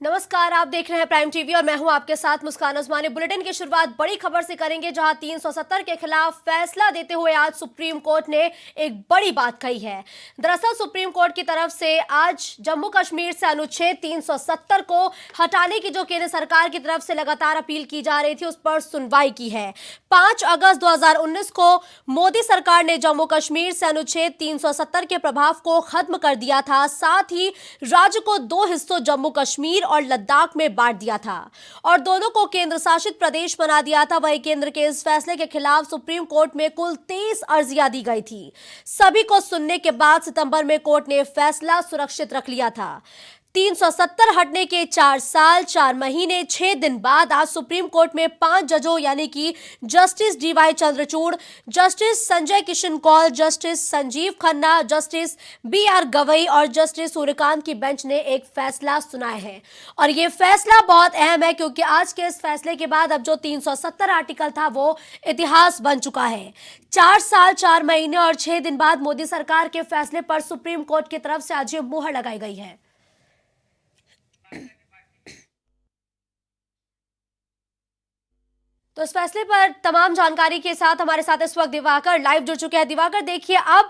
नमस्कार, आप देख रहे हैं प्राइम टीवी और मैं हूं आपके साथ मुस्कान उस्मानी। बुलेटिन की शुरुआत बड़ी खबर से करेंगे, जहां 370 के खिलाफ फैसला देते हुए आज सुप्रीम कोर्ट ने एक बड़ी बात कही है। दरअसल सुप्रीम कोर्ट की तरफ से आज जम्मू कश्मीर से अनुच्छेद 370 को हटाने की जो केंद्र सरकार की तरफ से लगातार अपील की जा रही थी, उस पर सुनवाई की है। 5 अगस्त 2019 को मोदी सरकार ने जम्मू कश्मीर से अनुच्छेद 370 के प्रभाव को खत्म कर दिया था। साथ ही राज्य को 2 हिस्सों जम्मू कश्मीर और लद्दाख में बांट दिया था और दोनों को केंद्र शासित प्रदेश बना दिया था। वहीं केंद्र के इस फैसले के खिलाफ सुप्रीम कोर्ट में कुल 23 अर्जियां दी गई थी। सभी को सुनने के बाद सितंबर में कोर्ट ने फैसला सुरक्षित रख लिया था। 370 हटने के 4 साल 4 महीने 6 दिन बाद आज सुप्रीम कोर्ट में 5 जजों यानी कि justice DY Chandrachud, justice Sanjay Kishan Kaul, justice Sanjiv Khanna, justice BR Gavai और जस्टिस सूर्यकांत की बेंच ने एक फैसला सुनाया है। और यह फैसला बहुत अहम है क्योंकि आज के इस फैसले के बाद अब जो 370 आर्टिकल था वो इतिहास बन चुका है। 4 साल 4 महीने और 6 दिन बाद मोदी सरकार के फैसले पर सुप्रीम कोर्ट की तरफ से आज ये मुहर लगाई गई है। तो इस फैसले पर तमाम जानकारी के साथ हमारे साथ इस वक्त दिवाकर लाइव जुड़ चुके हैं। दिवाकर, देखिए, अब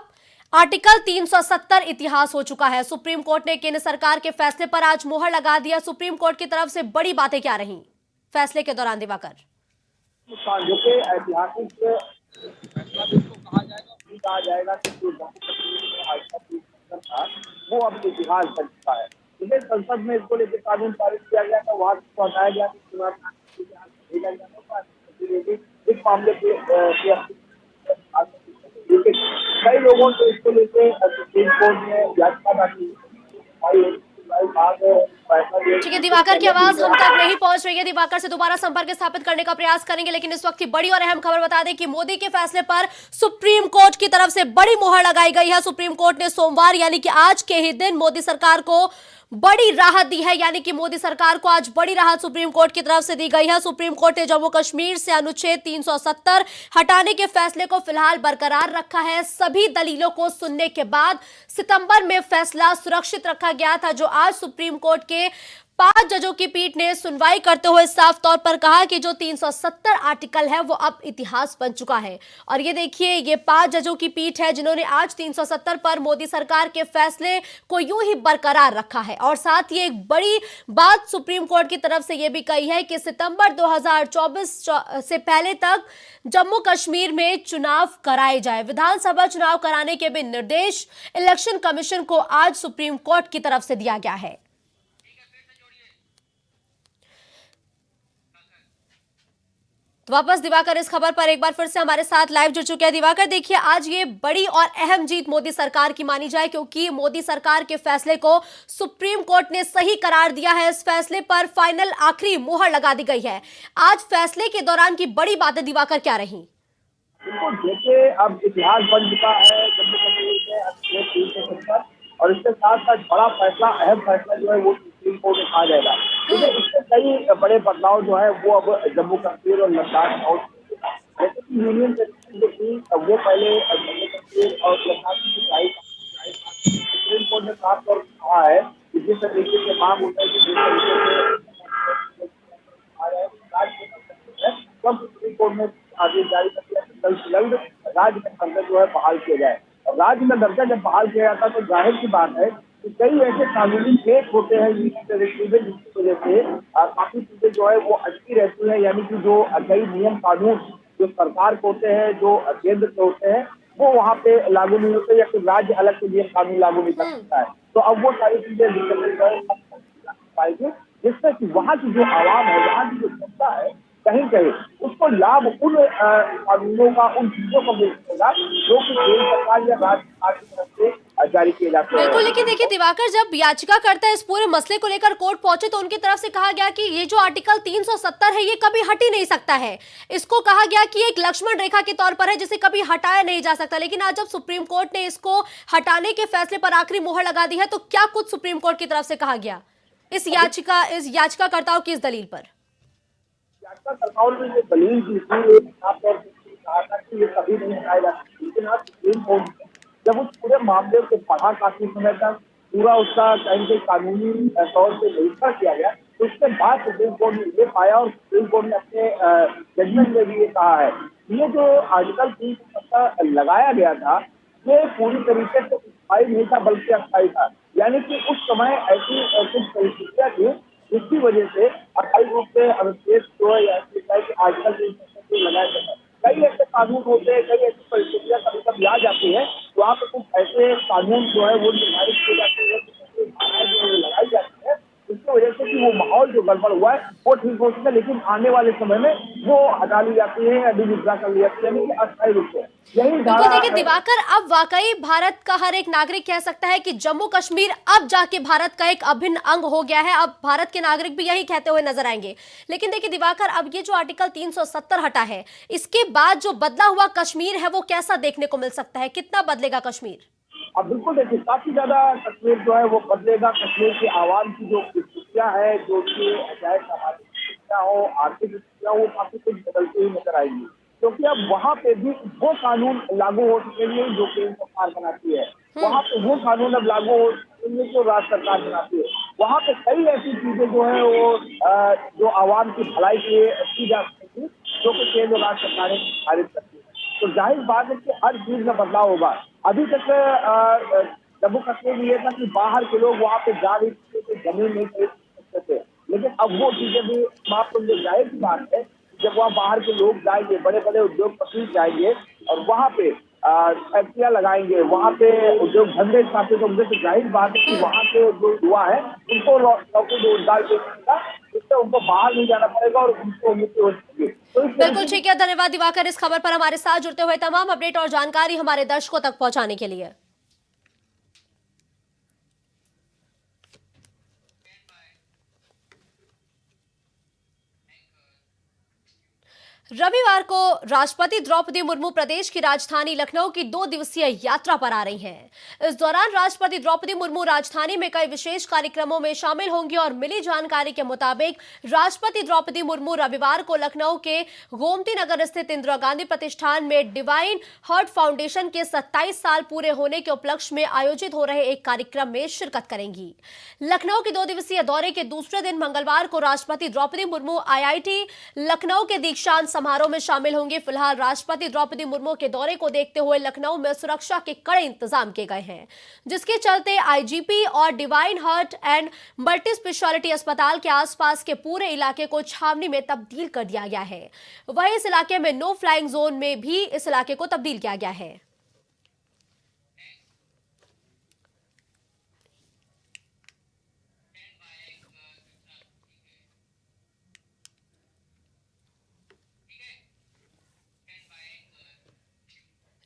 आर्टिकल 370 इतिहास हो चुका है। सुप्रीम कोर्ट ने केंद्र सरकार के फैसले पर आज मुहर लगा दिया। सुप्रीम कोर्ट की तरफ से बड़ी बातें क्या रही फैसले के दौरान, दिवाकर? जो कि ऐतिहासिक फैसला जिसको कहा जाएगा कि जो जम्मू कश्मीर में आजादी था वो अब इतिहास बन चुका है। इसे संसद में इसको लेकर कानून पारित किया गया था, वहां इसको हटाया गया, भेजा गया था। इस मामले कई लोगों ने इसको लेकर सुप्रीम कोर्ट में याचिका दाखिल ठीक है दिवाकर, की आवाज हम तक नहीं पहुंच रही है। दिवाकर से दोबारा संपर्क स्थापित करने का प्रयास करेंगे, लेकिन इस वक्त की बड़ी और अहम खबर बता दें कि मोदी के फैसले पर सुप्रीम कोर्ट की तरफ से बड़ी मुहर लगाई गई है। सुप्रीम कोर्ट ने सोमवार यानी कि आज के ही दिन मोदी सरकार को बड़ी राहत दी है, यानी कि मोदी सरकार को आज बड़ी राहत सुप्रीम कोर्ट की तरफ से दी गई है। सुप्रीम कोर्ट ने जम्मू कश्मीर से अनुच्छेद 370 हटाने के फैसले को फिलहाल बरकरार रखा है। सभी दलीलों को सुनने के बाद सितंबर में फैसला सुरक्षित रखा गया था, जो आज सुप्रीम कोर्ट के 5 जजों की पीठ ने सुनवाई करते हुए साफ तौर पर कहा कि जो 370 आर्टिकल है वो अब इतिहास बन चुका है। और ये देखिए, ये 5 जजों की पीठ है जिन्होंने आज 370 पर मोदी सरकार के फैसले को यूं ही बरकरार रखा है। और साथ ही एक बड़ी बात सुप्रीम कोर्ट की तरफ से यह भी कही है कि सितंबर 2024 से पहले तक जम्मू कश्मीर में चुनाव कराए जाए। विधानसभा चुनाव कराने के भी निर्देश इलेक्शन कमीशन को आज सुप्रीम कोर्ट की तरफ से दिया गया है। तो वापस दिवाकर इस खबर पर एक बार फिर से हमारे साथ लाइव जुड़ चुके हैं। दिवाकर, देखिए, आज ये बड़ी और अहम जीत मोदी सरकार की मानी जाए क्योंकि मोदी सरकार के फैसले को सुप्रीम कोर्ट ने सही करार दिया है। इस फैसले पर फाइनल आखिरी मुहर लगा दी गई है। आज फैसले के दौरान की बड़ी बातें दिवाकर क्या रही? देखिए, अब इतिहास बन चुका है जम्मू कश्मीर में और इसके साथ साथ बड़ा फैसला, अहम फैसला जो है वो सुप्रीम कोर्ट में कहा जाएगा। इससे कई बड़े बदलाव जो है वो अब जम्मू कश्मीर और लद्दाख और जैसे कि यूनियन टेरिटरी जो थी वो पहले जम्मू कश्मीर और लद्दाख की सुप्रीम कोर्ट ने साफ तौर पर कहा है कि जिस तरीके से मांग होता है कि जिस तरीके से सुप्रीम कोर्ट ने आदेश जारी कर दिया कि जल्द राज्य का दर्जा जो है बहाल किया जाए। और राज्य का दर्जा जब बहाल किया जाता है तो जाहिर सी बात है कि कई ऐसे कानूनी केस होते हैं जिसकी वजह से काफी चीजें जो है वो अटकी रहती है, यानी कि जो कई नियम कानून जो सरकार के होते हैं, जो केंद्र के होते हैं, वो वहाँ पे लागू नहीं होते या फिर राज्य अलग से नियम कानून लागू नहीं कर सकता है। तो अब वो सारी चीजें पाएगी जिससे कि वहाँ की जो आवाम है, वहाँ की जो जनता है, कहीं कहीं उसको लाभ उन कानूनों का, उन चीजों को मिलेगा जो कि केंद्र सरकार या राज्य सरकार की तरफ से जारी किए जाते हैं। बिल्कुल, लेकिन देखिए दिवाकर, जब याचिकाकर्ता इस पूरे मसले को लेकर कोर्ट पहुंचे तो उनकी तरफ से कहा गया कि ये जो आर्टिकल 370 है ये कभी हट ही नहीं सकता है। इसको कहा गया कि एक लक्ष्मण रेखा के तौर पर है जिसे कभी हटाया नहीं जा सकता। लेकिन आज जब सुप्रीम कोर्ट ने इसको हटाने के फैसले पर आखिरी मुहर लगा दी है तो क्या कुछ सुप्रीम कोर्ट की तरफ से कहा गया इस याचिकाकर्ताओं की इस दलील पर? याचिकाकर्ताओं ने ये दलील दी थी, साफ तौर पर कहा था कि ये कभी नहीं हटाया जा सकता। लेकिन आज सुप्रीम कोर्ट ने जब उस पूरे मामले को पढ़ा, काफी समय तक पूरा उसका कहीं कानूनी तौर से निरीक्षण किया गया, उसके बाद सुप्रीम कोर्ट ने ये पाया और सुप्रीम कोर्ट ने अपने जजमेंट में भी ये कहा है, ये जो आर्टिकल 370 लगाया गया था, ये पूरी तरीके से स्थायी नहीं था बल्कि अस्थायी था। यानी कि उस समय ऐसी कुछ परिस्थितियां थी जिसकी वजह से अस्थायी रूप से अनुच्छेद जो है या आर्टिकल 370 लगाया गया था। कई ऐसे कानून होते हैं, कई ऐसी परिस्थितियां कभी कभी आ जाती है, वहाँ पे कुछ ऐसे कानून जो है वो निर्धारित किए जाते हैं, कुछ ऐसी धाराएं जो है लगाई जाती है, जिसकी वजह से कि वो माहौल जो गड़बड़ हुआ है वो ठीक हो सके, लेकिन आने वाले समय में वो हटा ली जाती है या डिविड्रा कर ली जाती है, यानी कि अस्थायी रूप से यही बिल्कुल, धारा देखिए दिवाकर, अब वाकई भारत का हर एक नागरिक कह सकता है कि जम्मू कश्मीर अब जाके भारत का एक अभिन्न अंग हो गया है। अब भारत के नागरिक भी यही कहते हुए नजर आएंगे। लेकिन देखिए दिवाकर, अब ये जो आर्टिकल 370 हटा है, इसके बाद जो बदला हुआ कश्मीर है वो कैसा देखने को मिल सकता है? कितना बदलेगा कश्मीर? अब बिल्कुल देखिए काफी ज्यादा कश्मीर जो है वो बदलेगा। कश्मीर की आवाम की जो स्थितियां है, जो उनकी चाहे सामाजिक स्थितियां हो, आर्थिक स्थितियां हो, वो काफी कुछ बदलती हुई नजर आएंगी, क्योंकि अब वहां पे भी वो कानून लागू हो सकेंगे जो केंद्र सरकार बनाती है। वहां पे वो कानून अब लागू हो सकेंगे जो राज्य सरकार बनाती है। वहां पे कई ऐसी चीजें जो है वो जो आवाम की भलाई के लिए की जा सकेंगी, जो कि केंद्र राज्य सरकारें निर्धारित करती है। तो जाहिर बात है कि हर चीज में बदलाव होगा। अभी तक जम्मू कश्मीर में ये था कि बाहर के लोग वहां पे जा नहीं सकते थे, जमीन नहीं खरीद सकते थे, लेकिन अब वो चीजें भी समाप्त होंगी। जाहिर सी बात है, जब वहाँ बाहर के लोग जाएंगे, बड़े बड़े उद्योगपति जाएंगे और वहाँ पे फैक्ट्रियां लगाएंगे, वहाँ पे उद्योग धंधे स्थापित होंगे, तो जाहिर बात है कि वहाँ के जो युवा है उनको नौकरी रोजगार मिलेगा, जिससे उनको बाहर नहीं जाना पड़ेगा और उनको उन्नति हो सकेगी। तो इस बिल्कुल तरीके की ठीक है, धन्यवाद दिवाकर इस खबर पर हमारे साथ जुड़ते हुए तमाम अपडेट और जानकारी हमारे दर्शकों तक पहुंचाने के लिए। रविवार को राष्ट्रपति द्रौपदी मुर्मू प्रदेश की राजधानी लखनऊ की 2 दिवसीय यात्रा पर आ रही हैं। इस दौरान राष्ट्रपति द्रौपदी मुर्मू राजधानी में कई विशेष कार्यक्रमों में शामिल होंगी और मिली जानकारी के मुताबिक राष्ट्रपति द्रौपदी मुर्मू रविवार को लखनऊ के गोमती नगर स्थित इंदिरा गांधी प्रतिष्ठान में डिवाइन हार्ट फाउंडेशन के 27 साल पूरे होने के उपलक्ष्य में आयोजित हो रहे एक कार्यक्रम में शिरकत करेंगी। लखनऊ के 2 दिवसीय दौरे के दूसरे दिन मंगलवार को राष्ट्रपति द्रौपदी मुर्मू आईआईटी लखनऊ के दीक्षांत समारोह में शामिल होंगे। फिलहाल राष्ट्रपति द्रौपदी मुर्मू के दौरे को देखते हुए लखनऊ में सुरक्षा के कड़े इंतजाम किए गए हैं, जिसके चलते आईजीपी और divine heart and multi speciality अस्पताल के आसपास के पूरे इलाके को छावनी में तब्दील कर दिया गया है। वहीं इस इलाके में नो फ्लाइंग जोन में भी इस इलाके को तब्दील किया गया है।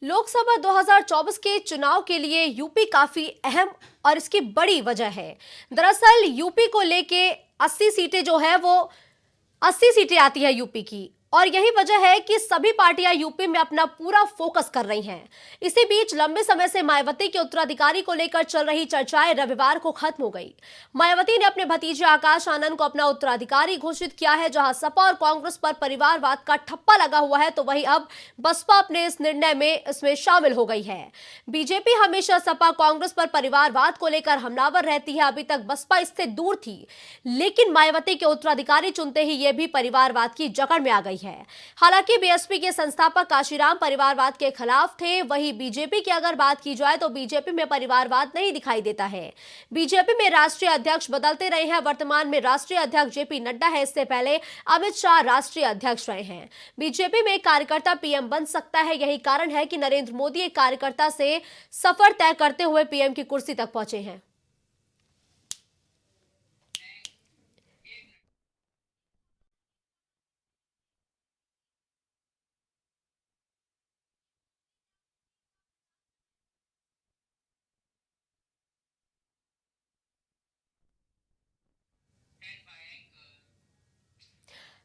लोकसभा 2024 के चुनाव के लिए यूपी काफी अहम और इसकी बड़ी वजह है। दरअसल यूपी को लेके 80 सीटें जो है वो 80 सीटें आती है यूपी की, और यही वजह है कि सभी पार्टियां यूपी में अपना पूरा फोकस कर रही हैं। इसी बीच लंबे समय से मायावती के उत्तराधिकारी को लेकर चल रही चर्चाएं रविवार को खत्म हो गई। मायावती ने अपने भतीजे आकाश आनंद को अपना उत्तराधिकारी घोषित किया है। जहां सपा और कांग्रेस पर परिवारवाद का ठप्पा लगा हुआ है, तो वहीं अब बसपा अपने इस निर्णय में इसमें शामिल हो गई है। बीजेपी हमेशा सपा कांग्रेस पर परिवारवाद को लेकर हमलावर रहती है। अभी तक बसपा इससे दूर थी, लेकिन मायावती के उत्तराधिकारी चुनते ही यह भी परिवारवाद की जकड़ में आ गई है। हालांकि बीएसपी के संस्थापक काशीराम परिवारवाद के खिलाफ थे। वहीं बीजेपी की अगर बात की जाए तो बीजेपी में परिवारवाद नहीं दिखाई देता है। बीजेपी में राष्ट्रीय अध्यक्ष बदलते रहे हैं। वर्तमान में राष्ट्रीय अध्यक्ष जेपी नड्डा है, इससे पहले अमित शाह राष्ट्रीय अध्यक्ष रहे हैं। बीजेपी में एक कार्यकर्ता पीएम बन सकता है, यही कारण है कि नरेंद्र मोदी एक कार्यकर्ता से सफर तय करते हुए पीएम की कुर्सी तक पहुंचे हैं।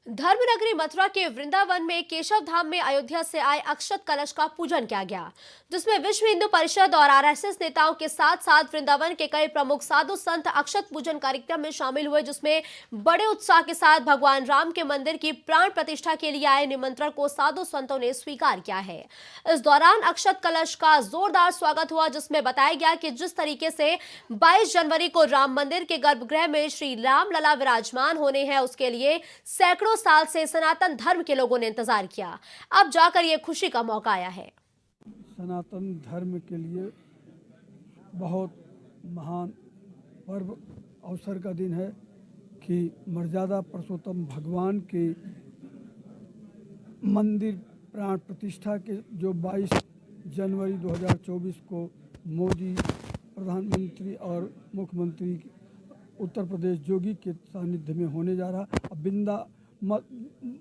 धर्मनगरी मथुरा के वृंदावन में केशव धाम में अयोध्या से आए अक्षत कलश का पूजन किया गया, जिसमें विश्व हिंदू परिषद और आरएसएस नेताओं के साथ साथ वृंदावन के कई प्रमुख साधु संत अक्षत पूजन कार्यक्रम में शामिल हुए, जिसमें बड़े उत्साह के साथ भगवान राम के मंदिर की प्राण प्रतिष्ठा के लिए आए निमंत्रण को साधु संतों ने स्वीकार किया है। इस दौरान अक्षत कलश का जोरदार स्वागत हुआ, जिसमें बताया गया कि जिस तरीके से 22 जनवरी को राम मंदिर के गर्भगृह में श्री राम लला विराजमान होने हैं, उसके लिए सैकड़ों साल से सनातन धर्म के लोगों ने इंतजार किया। अब जाकर ये खुशी का मौका आया है। सनातन धर्म के लिए बहुत महान पर्व अवसर का दिन है कि मर्यादा पुरुषोत्तम भगवान के मंदिर प्राण प्रतिष्ठा के जो 22 जनवरी 2024 को मोदी प्रधानमंत्री और मुख्यमंत्री उत्तर प्रदेश योगी के सानिध्य में होने जा रहा। अब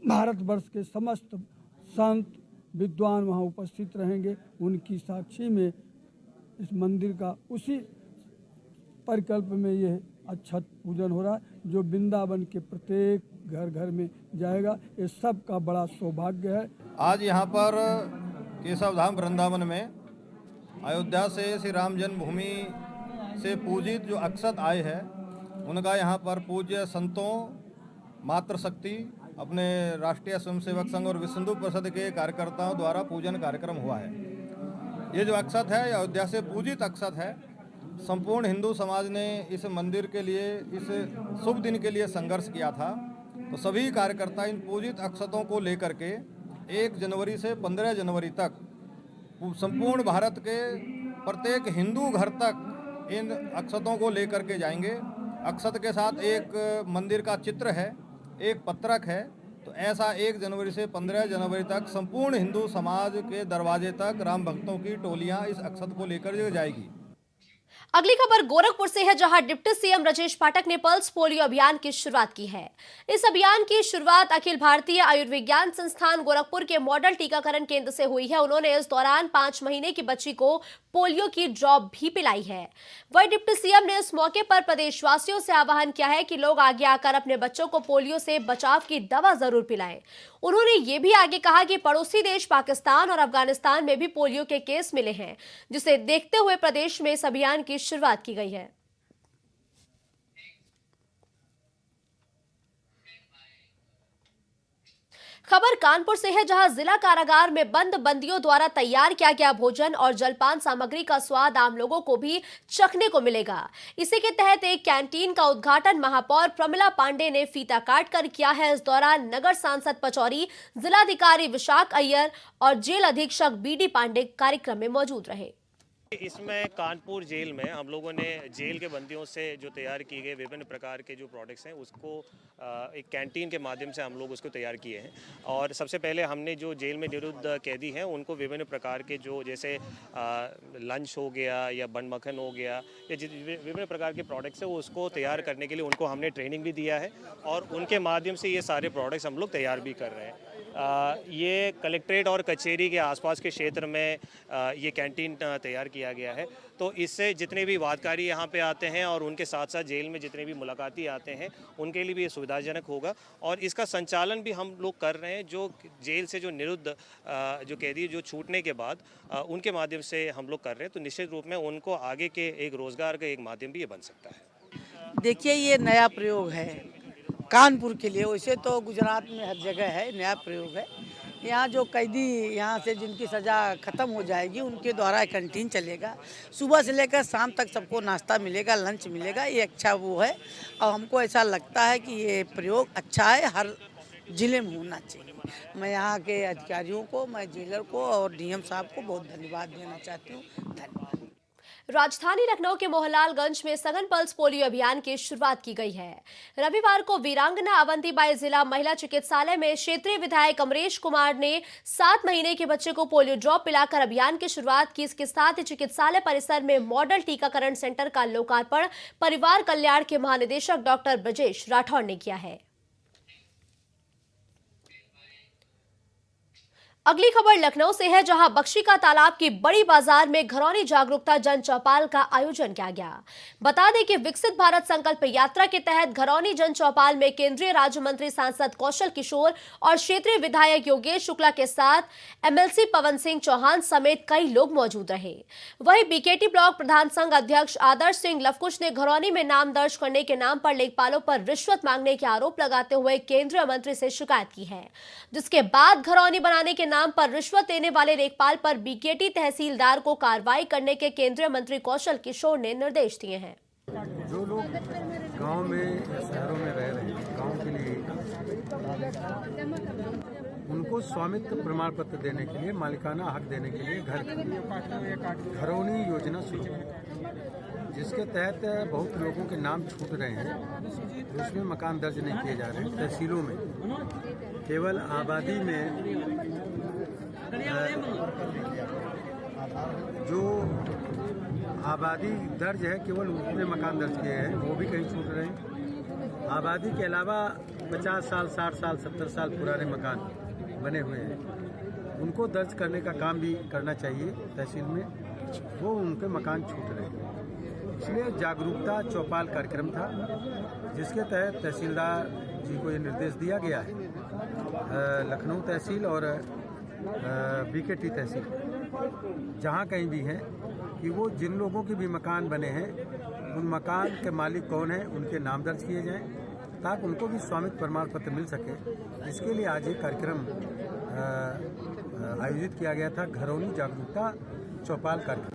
भारतवर्ष के समस्त संत विद्वान वहाँ उपस्थित रहेंगे। उनकी साक्षी में इस मंदिर का उसी परिकल्प में यह अक्षत पूजन हो रहा है, जो वृंदावन के प्रत्येक घर घर में जाएगा। ये सब का बड़ा सौभाग्य है। आज यहाँ पर केशव धाम वृंदावन में अयोध्या से श्री राम जन्मभूमि से पूजित जो अक्षत आए हैं, उनका यहाँ पर पूज्य संतों, मातृशक्ति, अपने राष्ट्रीय स्वयंसेवक संघ और विश्व हिंदू परिषद के कार्यकर्ताओं द्वारा पूजन कार्यक्रम हुआ है। ये जो अक्षत है, अयोध्या से पूजित अक्षत है। संपूर्ण हिंदू समाज ने इस मंदिर के लिए, इस शुभ दिन के लिए संघर्ष किया था। तो सभी कार्यकर्ता इन पूजित अक्षतों को लेकर के 1 जनवरी से 15 जनवरी तक संपूर्ण भारत के प्रत्येक हिंदू घर तक इन अक्षतों को लेकर के जाएंगे। अक्षत के साथ एक मंदिर का चित्र है, एक पत्रक है। तो ऐसा 1 जनवरी से 15 जनवरी तक संपूर्ण हिंदू समाज के दरवाजे तक राम भक्तों की टोलियां इस अक्षत को लेकर जाएगी। अगली खबर गोरखपुर से है, जहां डिप्टी सीएम ब्रजेश पाठक ने पल्स पोलियो अभियान की शुरुआत की है। इस अभियान की शुरुआत अखिल भारतीय आयुर्विज्ञान संस्थान गोरखपुर के मॉडल टीकाकरण केंद्र से हुई है। उन्होंने इस दौरान 5 महीने की बच्ची को पोलियो की ड्रॉप भी पिलाई है। वहीं डिप्टी सीएम ने इस मौके पर प्रदेशवासियों से आह्वान किया है कि लोग आगे आकर अपने बच्चों को पोलियो से बचाव की दवा जरूर पिलाएं। उन्होंने ये भी आगे कहा कि पड़ोसी देश पाकिस्तान और अफगानिस्तान में भी पोलियो के केस मिले हैं, जिसे देखते हुए प्रदेश में इस अभियान की शुरुआत की गई है। खबर कानपुर से है, जहां जिला कारागार में बंद बंदियों द्वारा तैयार किया गया भोजन और जलपान सामग्री का स्वाद आम लोगों को भी चखने को मिलेगा। इसी के तहत एक कैंटीन का उद्घाटन महापौर प्रमिला पांडे ने फीता काट कर किया है। इस दौरान नगर सांसद पचौरी, जिलाधिकारी विशाख अय्यर और जेल अधीक्षक बीडी पांडे कार्यक्रम में मौजूद रहे। इसमें कानपुर जेल में हम लोगों ने जेल के बंदियों से जो तैयार किए गए विभिन्न प्रकार के जो प्रोडक्ट्स हैं, उसको एक कैंटीन के माध्यम से हम लोग उसको तैयार किए हैं। और सबसे पहले हमने जो जेल में निरुद्ध कैदी हैं, उनको विभिन्न प्रकार के जो जैसे लंच हो गया या बन मक्खन हो गया या विभिन्न प्रकार के प्रोडक्ट्स हैं, उसको तैयार करने के लिए उनको हमने ट्रेनिंग भी दिया है और उनके माध्यम से ये सारे प्रोडक्ट्स हम लोग तैयार भी कर रहे हैं। ये कलेक्ट्रेट और कचहरी के आसपास के क्षेत्र में ये कैंटीन तैयार किया गया है। तो इससे जितने भी वादकारी यहाँ पे आते हैं और उनके साथ साथ जेल में जितने भी मुलाकाती आते हैं, उनके लिए भी ये सुविधाजनक होगा। और इसका संचालन भी हम लोग कर रहे हैं, जो जेल से जो निरुद्ध जो कैदी जो छूटने के बाद उनके माध्यम से हम लोग कर रहे हैं। तो निश्चित रूप में उनको आगे के एक रोज़गार का एक माध्यम भी ये बन सकता है। देखिए, ये नया प्रयोग है कानपुर के लिए। वैसे तो गुजरात में हर जगह है, नया प्रयोग है। यहाँ जो कैदी यहाँ से जिनकी सज़ा ख़त्म हो जाएगी, उनके द्वारा कैंटीन चलेगा। सुबह से लेकर शाम तक सबको नाश्ता मिलेगा, लंच मिलेगा। ये अच्छा वो है और हमको ऐसा लगता है कि ये प्रयोग अच्छा है, हर ज़िले में होना चाहिए। मैं यहाँ के अधिकारियों को, मैं जेलर को और डीएम साहब को बहुत धन्यवाद देना चाहती हूँ। धन्यवाद। राजधानी लखनऊ के मोहनलालगंज में सघन पल्स पोलियो अभियान की शुरुआत की गई है। रविवार को वीरांगना अवंतीबाई जिला महिला चिकित्सालय में क्षेत्रीय विधायक अमरेश कुमार ने 7 महीने के बच्चे को पोलियो ड्रॉप पिलाकर अभियान की शुरुआत की। इसके साथ ही चिकित्सालय परिसर में मॉडल टीकाकरण सेंटर का लोकार्पण परिवार कल्याण के महानिदेशक डॉक्टर ब्रजेश राठौड़ ने किया है। अगली खबर लखनऊ से है, जहां बख्शी का तालाब की बड़ी बाजार में घरौनी जागरूकता जन चौपाल का आयोजन किया गया। बता दें कि विकसित भारत संकल्प यात्रा के तहत घरौनी जन चौपाल में केंद्रीय राज्य मंत्री सांसद कौशल किशोर और क्षेत्रीय विधायक योगेश शुक्ला के साथ एमएलसी पवन सिंह चौहान समेत कई लोग मौजूद रहे। वहीं बीकेटी ब्लॉक प्रधान संघ अध्यक्ष आदर्श सिंह लवकुश ने घरौनी में नाम दर्ज करने के नाम पर लेखपालों पर रिश्वत मांगने के आरोप लगाते हुए केंद्रीय मंत्री से शिकायत की है, जिसके बाद घरौनी बनाने के नाम पर रिश्वत देने वाले लेखपाल पर बीकेटी तहसीलदार को कार्रवाई करने के केंद्रीय मंत्री कौशल किशोर ने निर्देश दिए हैं। जो लोग गांव में या शहरों में रह रहे हैं, गांव के लिए उनको स्वामित्व प्रमाण पत्र देने के लिए, मालिकाना हक देने के लिए घरौनी योजना शुरू की, जिसके तहत बहुत लोगों के नाम छूट रहे हैं। उसमें मकान दर्ज नहीं किए जा रहे हैं। तहसीलों में केवल आबादी में जो आबादी दर्ज है केवल उसमें मकान दर्ज किए हैं, वो भी कहीं छूट रहे हैं। आबादी के अलावा 50 साल, 60 साल, 70 साल पुराने मकान बने हुए हैं, उनको दर्ज करने का काम भी करना चाहिए तहसील में, वो उनके मकान छूट रहे हैं। इसलिए जागरूकता चौपाल कार्यक्रम था, जिसके तहत तहसीलदार जी को ये निर्देश दिया गया है, लखनऊ तहसील और बीकेटी तहसील जहाँ कहीं भी हैं, कि वो जिन लोगों के भी मकान बने हैं उन मकान के मालिक कौन हैं उनके नाम दर्ज किए जाएं, ताकि उनको भी स्वामित्व प्रमाण पत्र मिल सके। इसके लिए आज ये कार्यक्रम आयोजित किया गया था, घरौनी जागरूकता चौपाल कार्यक्रम।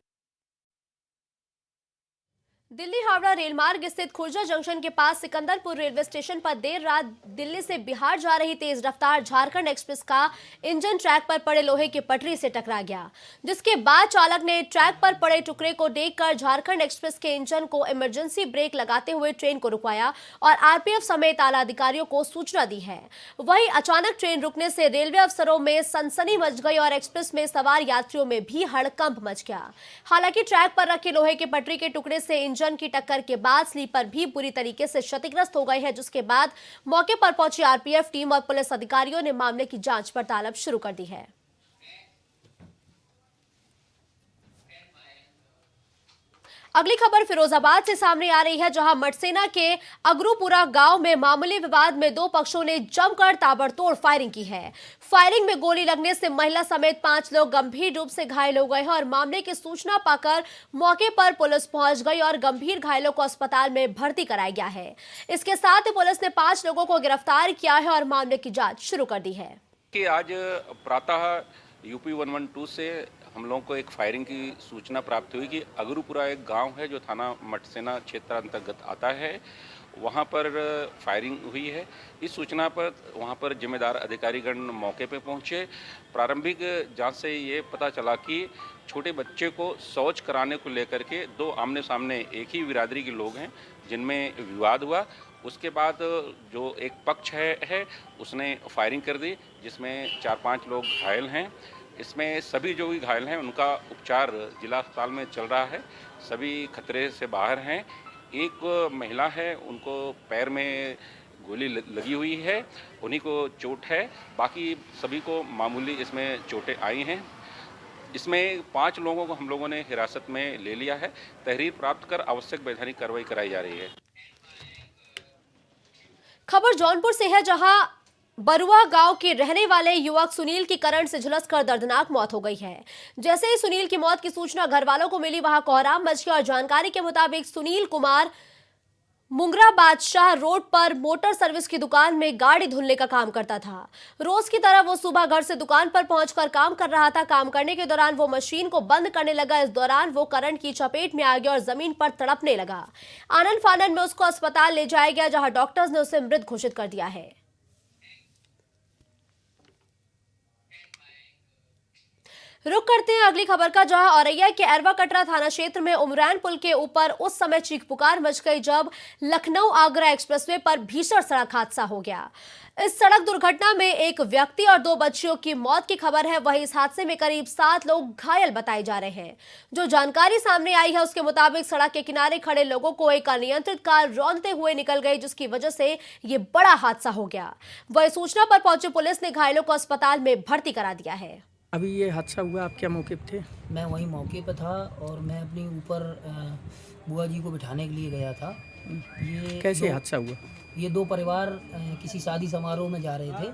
दिल्ली हावड़ा रेलमार्ग स्थित खुर्जा जंक्शन के पास सिकंदरपुर रेलवे स्टेशन पर देर रात दिल्ली से बिहार जा रही तेज रफ्तार झारखंड एक्सप्रेस का इंजन ट्रैक पर पड़े लोहे की पटरी से टकरा गया, जिसके बाद चालक ने ट्रैक पर पड़े टुकड़े को देखकर झारखंड एक्सप्रेस के इंजन को इमरजेंसी ब्रेक लगाते हुए ट्रेन को रुकवाया और आरपीएफ समेत आला अधिकारियों को सूचना दी है। वहीं अचानक ट्रेन रुकने से रेलवे अफसरों में सनसनी मच गई और एक्सप्रेस में सवार यात्रियों में भी हड़कंप मच गया। हालांकि ट्रैक पर रखे लोहे के पटरी के टुकड़े से इंजन की टक्कर के बाद स्लीपर भी बुरी तरीके से क्षतिग्रस्त हो गए हैं, जिसके बाद मौके पर पहुंची आरपीएफ टीम और पुलिस अधिकारियों ने मामले की जांच पड़ताल अब शुरू कर दी है। अगली खबर फिरोजाबाद से सामने आ रही है, जहां मटसेना के अगरूपुरा गांव में मामूली विवाद में दो पक्षों ने जमकर ताबड़तोड़ फायरिंग की है। फायरिंग में गोली लगने से महिला समेत 5 लोग गंभीर रूप से घायल हो गए हैं और मामले की सूचना पाकर मौके पर पुलिस पहुंच गई और गंभीर घायलों को अस्पताल में भर्ती कराया गया है। इसके साथ ही पुलिस ने 5 लोगों को गिरफ्तार किया है और मामले की जांच शुरू कर दी है। कि आज प्रातः यूपी 112 से हम लोगों को एक फायरिंग की सूचना प्राप्त हुई कि अगरूपुरा एक गांव है जो थाना मटसेना क्षेत्र अंतर्गत आता है, वहां पर फायरिंग हुई है। इस सूचना पर वहां पर जिम्मेदार अधिकारीगण मौके पर पहुंचे। प्रारंभिक जांच से ये पता चला कि छोटे बच्चे को शौच कराने को लेकर के दो आमने सामने एक ही बिरादरी के लोग हैं जिनमें विवाद हुआ। उसके बाद जो एक पक्ष है उसने फायरिंग कर दी, जिसमें 4-5 लोग घायल हैं। इसमें सभी जो भी घायल हैं उनका उपचार जिला अस्पताल में चल रहा है, सभी खतरे से बाहर हैं। एक महिला है, उनको पैर में गोली लगी हुई है, उन्हीं को चोट है, बाकी सभी को मामूली इसमें चोटें आई हैं। इसमें 5 लोगों को हम लोगों ने हिरासत में ले लिया है। तहरीर प्राप्त कर आवश्यक वैधानिक कार्रवाई कराई जा रही है। खबर जौनपुर से है, जहां बरुआ गांव के रहने वाले युवक सुनील की करंट से झुलसकर दर्दनाक मौत हो गई है। जैसे ही सुनील की मौत की सूचना घर वालों को मिली, वहां कोहराम मच गया और जानकारी के मुताबिक सुनील कुमार मुंगरा बादशाह रोड पर मोटर सर्विस की दुकान में गाड़ी धुलने का काम करता था। रोज की तरह वो सुबह घर से दुकान पर पहुंचकर काम कर रहा था। काम करने के दौरान वो मशीन को बंद करने लगा। इस दौरान वो करंट की चपेट में आ गया और जमीन पर तड़पने लगा। आनन फानन में उसको अस्पताल ले जाया गया, जहां डॉक्टर्स ने उसे मृत घोषित कर दिया है। रुक करते हैं अगली खबर का, जहां औरैया के अरवा कटरा थाना क्षेत्र में उमरैन पुल के ऊपर उस समय चीख पुकार मच गई जब लखनऊ आगरा एक्सप्रेसवे पर भीषण सड़क हादसा हो गया। इस सड़क दुर्घटना में एक व्यक्ति और 2 बच्चियों की मौत की खबर है। वहीं इस हादसे में करीब 7 लोग घायल बताए जा रहे हैं। जो जानकारी सामने आई है उसके मुताबिक सड़क के किनारे खड़े लोगों को एक अनियंत्रित कार रौंदते हुए निकल गई, जिसकी वजह से ये बड़ा हादसा हो गया। वहीं सूचना पर पहुंची पुलिस ने घायलों को अस्पताल में भर्ती करा दिया है। अभी ये हादसा हुआ, आप क्या मौके पे थे? मैं वहीं मौके पर था और मैं अपनी ऊपर बुआ जी को बिठाने के लिए गया था। ये कैसे हादसा हुआ? ये 2 परिवार किसी शादी समारोह में जा रहे थे।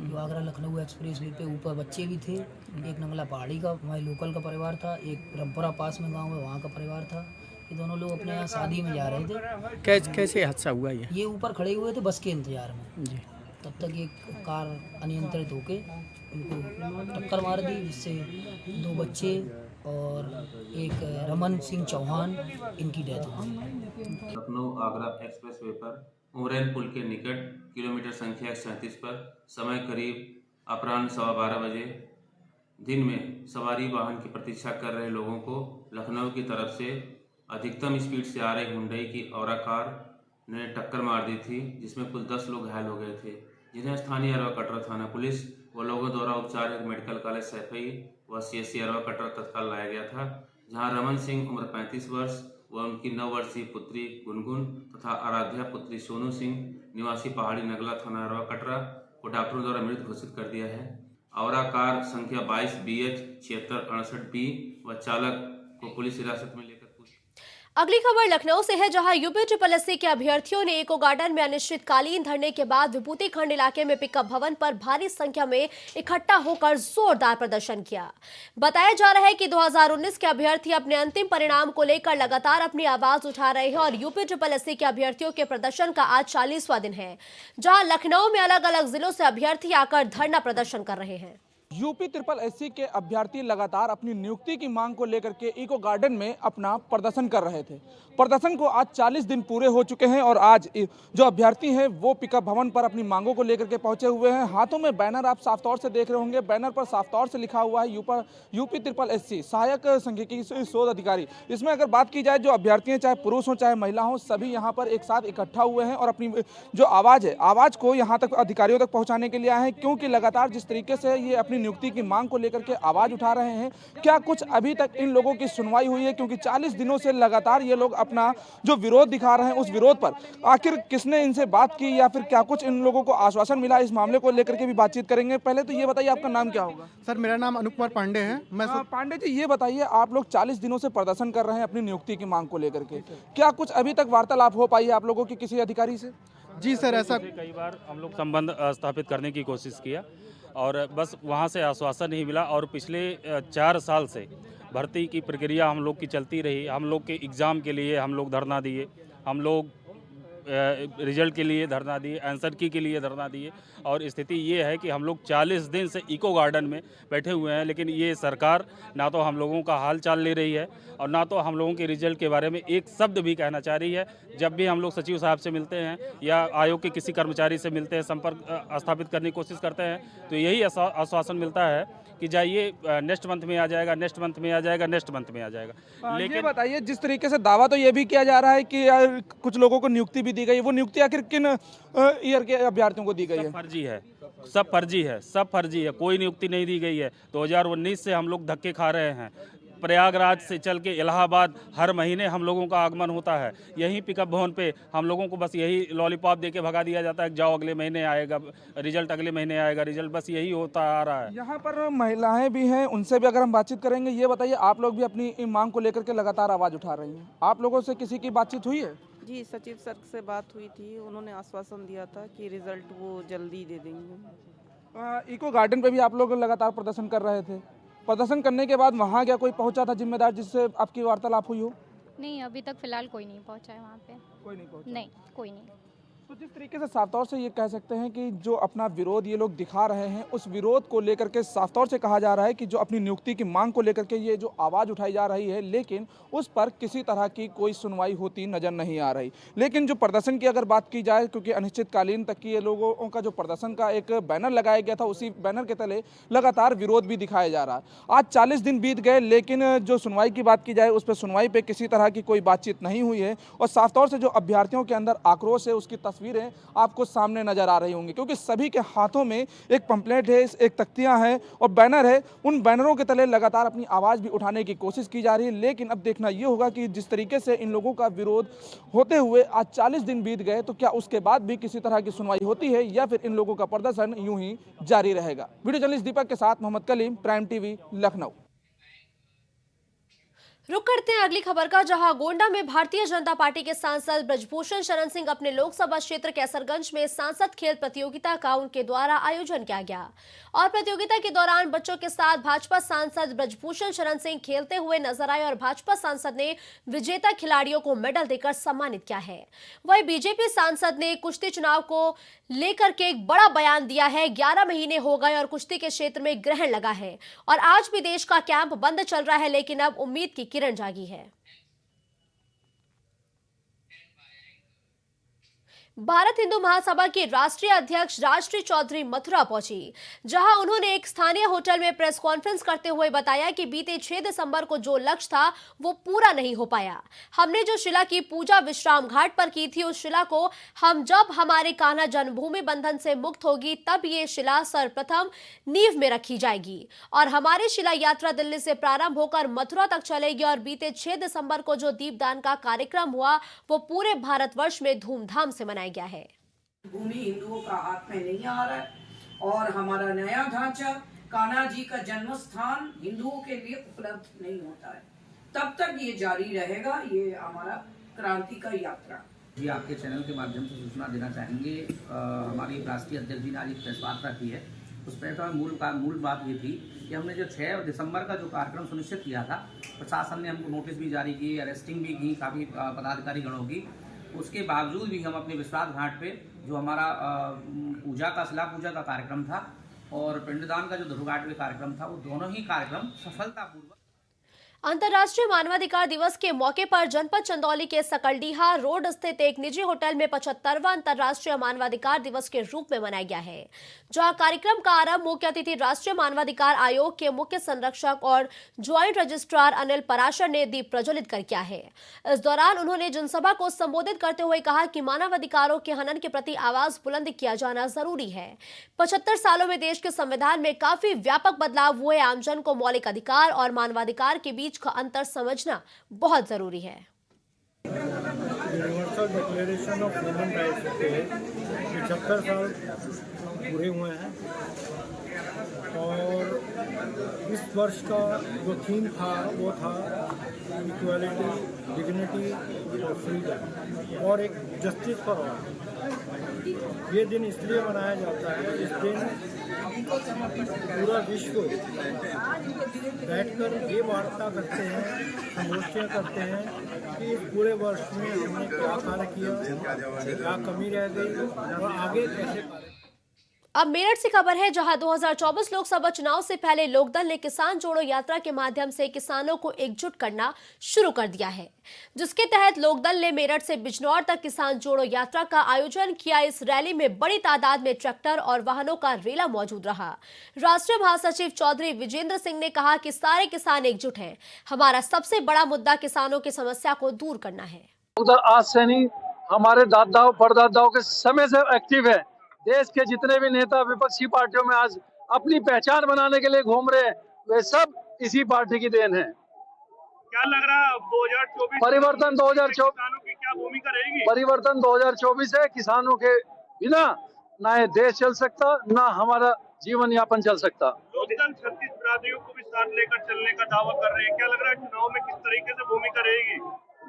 जो आगरा लखनऊ एक्सप्रेस वे पे ऊपर बच्चे भी थे। एक नंगला पहाड़ी का हमारे लोकल का परिवार था, एक रमपुरा पास में गांव है वहाँ का परिवार था। ये दोनों लोग अपने यहाँ शादी में जा रहे थे। कैसे हादसा हुआ ये? ऊपर खड़े हुए थे बस के इंतजार में जी। तब तक एक कार अनियंत्रित होके उनको टक्कर मार दी, जिससे 2 बच्चे और एक रमन सिंह चौहान इनकी डेथ हुई। लखनऊ आगरा एक्सप्रेस वे पर उमरैन पुल के निकट किलोमीटर संख्या 37 पर समय करीब अपराह्न 12:15 बजे दिन में सवारी वाहन की प्रतीक्षा कर रहे लोगों को लखनऊ की तरफ से अधिकतम स्पीड से आ रही हुंडई की औरा कार ने टक्कर मार दी थी, जिसमें कुल 10 लोग घायल हो गए थे, जिन्हें स्थानीय अरवा कटरा थाना पुलिस व लोगों द्वारा उपचार हेतु मेडिकल कॉलेज सैफई व CSC अरवा कटरा तत्काल लाया गया था, जहां रमन सिंह उम्र 35 वर्ष व उनकी 9 वर्षीय पुत्री गुनगुन तथा आराध्या पुत्री सोनू सिंह निवासी पहाड़ी नगला थाना अरवा कटरा को डॉक्टरों द्वारा मृत घोषित कर दिया है। औरा कार संख्या 22 BH 7668B व चालक को पुलिस हिरासत में लेकर अगली खबर लखनऊ से है, जहां यूपी SSSC के अभ्यर्थियों ने इको गार्डन में अनिश्चितकालीन धरने के बाद विभूति खंड इलाके में पिकअप भवन पर भारी संख्या में इकट्ठा होकर जोरदार प्रदर्शन किया। बताया जा रहा है कि 2019 के अभ्यर्थी अपने अंतिम परिणाम को लेकर लगातार अपनी आवाज उठा रहे हैं और यूपी SSSC के अभ्यर्थियों के प्रदर्शन का आज 40वां दिन है, जहां लखनऊ में अलग अलग जिलों से अभ्यर्थी आकर धरना प्रदर्शन कर रहे हैं। यूपी SSSC के अभ्यर्थी लगातार अपनी नियुक्ति की मांग को लेकर के इको गार्डन में अपना प्रदर्शन कर रहे थे। प्रदर्शन को आज 40 दिन पूरे हो चुके हैं और आज जो अभ्यर्थी हैं वो पिकअप भवन पर अपनी मांगों को लेकर के पहुंचे हुए हैं। हाथों में बैनर आप साफ तौर से देख रहे होंगे। बैनर पर साफ तौर से लिखा हुआ है यूपी SSSC सहायक सांख्यिकी शोध अधिकारी। इसमें अगर बात की जाए, जो अभ्यर्थी हैं चाहे पुरुष हों चाहे महिला हों, सभी यहाँ पर एक साथ इकट्ठा हुए हैं और अपनी जो आवाज़ है आवाज़ को यहाँ तक अधिकारियों तक पहुँचाने के लिए आए हैं, क्योंकि लगातार जिस तरीके से ये अपनी नियुक्ति की मांग को लेकर के आवाज उठा रहे हैं, क्या कुछ अभी तक इन लोगों की सुनवाई हुई है? क्योंकि 40 दिनों से लगातार ये लोग अपना जो विरोध दिखा रहे हैं, उस विरोध पर आखिर किसने इनसे बात की या फिर क्या कुछ इन लोगों को आश्वासन मिला, इस मामले को लेकर के भी बातचीत करेंगे। पहले तो ये बताइए आपका नाम क्या होगा? सर, मेरा नाम अनुप कुमार पांडे है। मैं पांडे जी, ये बताइए, आप लोग 40 दिनों से प्रदर्शन कर रहे हैं अपनी नियुक्ति की मांग को लेकर के, क्या कुछ अभी तक वार्तालाप हो पाई है आप लोगों की किसी अधिकारी से? जी सर, ऐसा कई बार हम लोग संबंध स्थापित करने की कोशिश किया और बस वहाँ से आश्वासन नहीं मिला। और पिछले 4 साल से भर्ती की प्रक्रिया हम लोग की चलती रही। हम लोग के एग्ज़ाम के लिए हम लोग धरना दिए, हम लोग रिजल्ट के लिए धरना दिए, आंसर की के लिए धरना दिए। और स्थिति ये है कि हम लोग 40 दिन से इको गार्डन में बैठे हुए हैं, लेकिन ये सरकार ना तो हम लोगों का हाल चाल ले रही है और ना तो हम लोगों के रिजल्ट के बारे में एक शब्द भी कहना चाह रही है। जब भी हम लोग सचिव साहब से मिलते हैं या आयोग के किसी कर्मचारी से मिलते हैं, संपर्क स्थापित करने की कोशिश करते हैं, तो यही आश्वासन मिलता है कि जाइए नेक्स्ट मंथ में आ जाएगा, नेक्स्ट मंथ में आ जाएगा, नेक्स्ट मंथ में आ जाएगा। लेकिन बताइए, जिस तरीके से दावा तो ये भी किया जा रहा है कि यार कुछ लोगों को नियुक्ति भी दी गई, वो नियुक्ति आखिर किन ईयर के अभ्यर्थियों को दी गई है? फर्जी है, सब फर्जी है, सब फर्जी है, कोई नियुक्ति नहीं दी गई है। 2019 से हम लोग धक्के खा रहे हैं। प्रयागराज से चल के इलाहाबाद हर महीने हम लोगों का आगमन होता है। यहीं पिकअप भवन पे हम लोगों को बस यही लॉलीपॉप देके भगा दिया जाता है, जाओ अगले महीने आएगा रिजल्ट, अगले महीने आएगा रिजल्ट, बस यही होता आ रहा है। यहाँ पर महिलाएं भी हैं, उनसे भी अगर हम बातचीत करेंगे। ये बताइए, आप लोग भी अपनी मांग को लेकर के लगातार आवाज़ उठा रही हैं, आप लोगों से किसी की बातचीत हुई है? जी, सचिव सर से बात हुई थी, उन्होंने आश्वासन दिया था कि रिजल्ट वो जल्दी दे देंगे। इको गार्डन पे भी आप लोग लगातार प्रदर्शन कर रहे थे, प्रदर्शन करने के बाद वहाँ क्या कोई पहुँचा था जिम्मेदार जिससे आपकी वार्तालाप हुई हो? नहीं, अभी तक फिलहाल कोई नहीं पहुँचा है वहाँ पे। कोई नहीं पहुँचा? नहीं, कोई नहीं। तो जिस तरीके से साफ तौर से ये कह सकते हैं कि जो अपना विरोध ये लोग दिखा रहे हैं, उस विरोध को लेकर के साफ तौर से कहा जा रहा है कि जो अपनी नियुक्ति की मांग को लेकर के ये जो आवाज़ उठाई जा रही है, लेकिन उस पर किसी तरह की कोई सुनवाई होती नजर नहीं आ रही। लेकिन जो प्रदर्शन की अगर बात की जाए, क्योंकि अनिश्चितकालीन तक की ये लोगों का जो प्रदर्शन का एक बैनर लगाया गया था, उसी बैनर के तले लगातार विरोध भी दिखाया जा रहा है। आज 40 दिन बीत गए, लेकिन जो सुनवाई की बात की जाए, उस पर सुनवाई पर किसी तरह की कोई बातचीत नहीं हुई है। और साफ तौर से जो अभ्यर्थियों के अंदर आक्रोश है, उसकी तस्वीरें आपको सामने नजर आ रही होंगी, क्योंकि सभी के हाथों में एक पंपलेट है, एक तख्तियां हैं और बैनर है। उन बैनरों के तले लगातार अपनी आवाज़ भी उठाने की कोशिश की जा रही है। लेकिन अब देखना ये होगा कि जिस तरीके से इन लोगों का विरोध होते हुए आज 40 दिन बीत गए, तो क्या उसके बाद भी किसी तरह की सुनवाई होती है या फिर इन लोगों का प्रदर्शन यूं ही जारी रहेगा। वीडियो जर्नलिस्ट दीपक के साथ मोहम्मद कलीम, प्राइम टीवी, लखनऊ। रुक करते हैं अगली खबर का, जहां गोंडा में भारतीय जनता पार्टी के सांसद ब्रजभूषण शरण सिंह अपने लोकसभा क्षेत्र कैसरगंज में सांसद खेल प्रतियोगिता का उनके द्वारा आयोजन किया गया और प्रतियोगिता के दौरान बच्चों के साथ भाजपा सांसद ब्रजभूषण शरण सिंह खेलते हुए नजर आए और भाजपा सांसद ने विजेता खिलाड़ियों को मेडल देकर सम्मानित किया है। वहीं बीजेपी सांसद ने कुश्ती चुनाव को लेकर के एक बड़ा बयान दिया है। 11 महीने हो गए और कुश्ती के क्षेत्र में ग्रहण लगा है और आज भी देश का कैंप बंद चल रहा है, लेकिन अब उम्मीद की किरण जागी है। भारत हिंदू महासभा की राष्ट्रीय अध्यक्ष राजश्री चौधरी मथुरा पहुंची, जहां उन्होंने एक स्थानीय होटल में प्रेस कॉन्फ्रेंस करते हुए बताया कि बीते 6 दिसंबर को जो लक्ष्य था वो पूरा नहीं हो पाया। हमने जो शिला की पूजा विश्राम घाट पर की थी, उस शिला को हम जब हमारे कान्हा जन्मभूमि बंधन से मुक्त होगी तब ये शिला सर्वप्रथम नींव में रखी जाएगी और हमारी शिला यात्रा दिल्ली से प्रारंभ होकर मथुरा तक चलेगी। और बीते 6 दिसंबर को जो दीपदान का कार्यक्रम हुआ वो पूरे भारतवर्ष में धूमधाम से मनाया गया है। भूमि हिंदुओं का हाथ में नहीं आ रहा है और हमारा नया ढांचा कान्हा जी का जन्म स्थान हिंदुओं के लिए उपलब्ध नहीं होता है, तब तक ये जारी रहेगा, ये हमारा क्रांति का यात्रा। जी आपके चैनल के माध्यम से सूचना देना चाहेंगे, हमारी राष्ट्रीय अध्यक्ष जी ने आज एक प्रेस वार्ता की है। उस प्रेस वार्ता में मूल बात ये थी कि हमने जो 6 दिसंबर का जो कार्यक्रम सुनिश्चित किया था, प्रशासन ने हमको नोटिस भी जारी की, अरेस्टिंग भी की काफ़ी पदाधिकारी गणों की, उसके बावजूद भी हम अपने विश्वास घाट पे जो हमारा पूजा का शिला पूजा का कार्यक्रम था और पिंडदान का जो ध्रुव घाट कार्यक्रम था, वो दोनों ही कार्यक्रम सफलतापूर्वक। अंतर्राष्ट्रीय मानवाधिकार दिवस के मौके पर जनपद चंदौली के सकलडीहा रोड स्थित एक निजी होटल में 75वां अंतर्राष्ट्रीय मानवाधिकार दिवस के रूप में मनाया गया है, जहां कार्यक्रम का आरंभ मुख्य अतिथि राष्ट्रीय मानवाधिकार आयोग के मुख्य संरक्षक और ज्वाइंट रजिस्ट्रार अनिल पराशर ने दीप प्रज्वलित कर किया है। इस दौरान उन्होंने जनसभा को संबोधित करते हुए कहा कि मानवाधिकारों के हनन के प्रति आवाज बुलंद किया जाना जरूरी है। 75 सालों में देश के संविधान में काफी व्यापक बदलाव हुए। आमजन को मौलिक अधिकार और मानवाधिकार के बीच का अंतर समझना बहुत जरूरी है। Universal declaration of human rights के 75 साल पूरे हुए हैं और इस वर्ष का जो थीम था वो था इक्वालिटी, डिग्निटी और फ्रीडम और एक जस्टिस फॉर ऑल। ये दिन इसलिए मनाया जाता है, इस दिन पूरा विश्व बैठकर ये वार्ता करते हैं, संगोष्ठियाँ करते हैं कि इस पूरे वर्ष में हमने क्या कार्य किया, क्या कमी रह गई और आगे कैसे। अब मेरठ से खबर है, जहां 2024 लोकसभा चुनाव से पहले लोकदल ने किसान जोड़ो यात्रा के माध्यम से किसानों को एकजुट करना शुरू कर दिया है, जिसके तहत लोकदल ने मेरठ से बिजनौर तक किसान जोड़ो यात्रा का आयोजन किया। इस रैली में बड़ी तादाद में ट्रैक्टर और वाहनों का रेला मौजूद रहा। राष्ट्रीय महासचिव चौधरी विजेंद्र सिंह ने कहा कि सारे किसान एकजुट हैं। हमारा सबसे बड़ा मुद्दा किसानों की समस्या को दूर करना है। आज से नहीं, हमारे दादाओं परदादाओं के समय से एक्टिव है। देश के जितने भी नेता विपक्षी पार्टियों में आज अपनी पहचान बनाने के लिए घूम रहे हैं, वे सब इसी पार्टी की देन है। क्या लग रहा है 2024 परिवर्तन 2024 किसानों की क्या भूमिका रहेगी? परिवर्तन 2024 है। किसानों के बिना ना ये देश चल सकता, ना हमारा जीवन यापन चल सकता। लोकदल 36 बिरादरियों को भी साथ लेकर चलने का दावा कर रहे हैं। क्या लग रहा है चुनाव में किस तरीके से भूमिका रहेगी?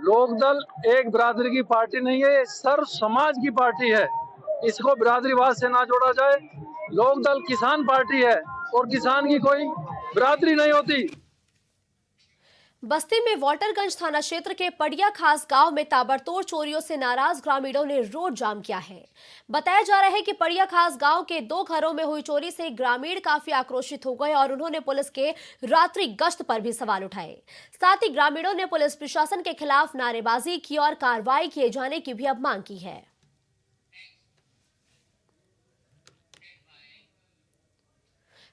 लोकदल एक बिरादरी की पार्टी नहीं है, सर्व समाज की पार्टी है। इसको बिरादरीवाद से ना जोड़ा जाए। लोकदल किसान पार्टी है और किसान की कोई बिरादरी नहीं होती। बस्ती में वाटरगंज थाना क्षेत्र के पड़िया खास गांव में ताबड़तोड़ चोरियों से नाराज ग्रामीणों ने रोड जाम किया है। बताया जा रहा है कि पड़िया खास गांव के 2 घरों में हुई चोरी से ग्रामीण काफी आक्रोशित हो गए और उन्होंने पुलिस के रात्रि गश्त पर भी सवाल उठाए। साथ ही ग्रामीणों ने पुलिस प्रशासन के खिलाफ नारेबाजी की और कार्रवाई किए जाने की भी अब मांग की है।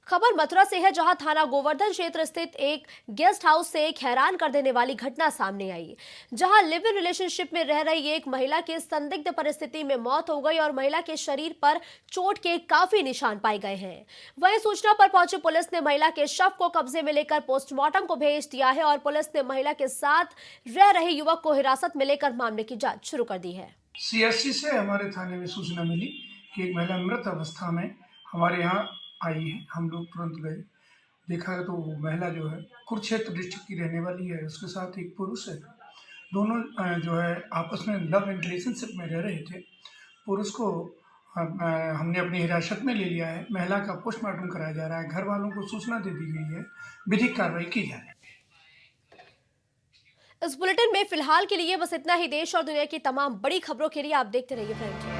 खबर मथुरा से है, जहां थाना गोवर्धन क्षेत्र स्थित एक गेस्ट हाउस से एक हैरान कर देने वाली घटना सामने आई, जहां लिव इन रिलेशनशिप में रह रही एक महिला की संदिग्ध परिस्थिति में मौत हो गई और महिला के शरीर पर चोट के काफी निशान पाए गए हैं। वहीं सूचना पर पहुंची पुलिस ने महिला के शव को कब्जे में लेकर पोस्टमार्टम को भेज दिया है और पुलिस ने महिला के साथ रह रहे युवक को हिरासत में लेकर मामले की जाँच शुरू कर दी है। CSC से हमारे थाने में सूचना मिली कि एक महिला मृत अवस्था में हमारे यहाँ आई है। हम लोग तुरंत गए, देखा तो वो महिला जो है कुरुक्षेत्र डिस्ट्रिक्ट की रहने वाली है, उसके साथ एक पुरुष है। दोनों जो है आपस में लव एंड रिलेशनशिप में रह रहे थे। पुरुष को हमने अपनी हिरासत में ले लिया है। महिला का पोस्टमार्टम कराया जा रहा है। घर वालों को सूचना दे दी गई है, विधिक कार्रवाई की जा रही है। इस बुलेटिन में फिलहाल के लिए बस इतना ही। देश और दुनिया की तमाम बड़ी खबरों के लिए आप देखते रहिए प्राइम टाइम।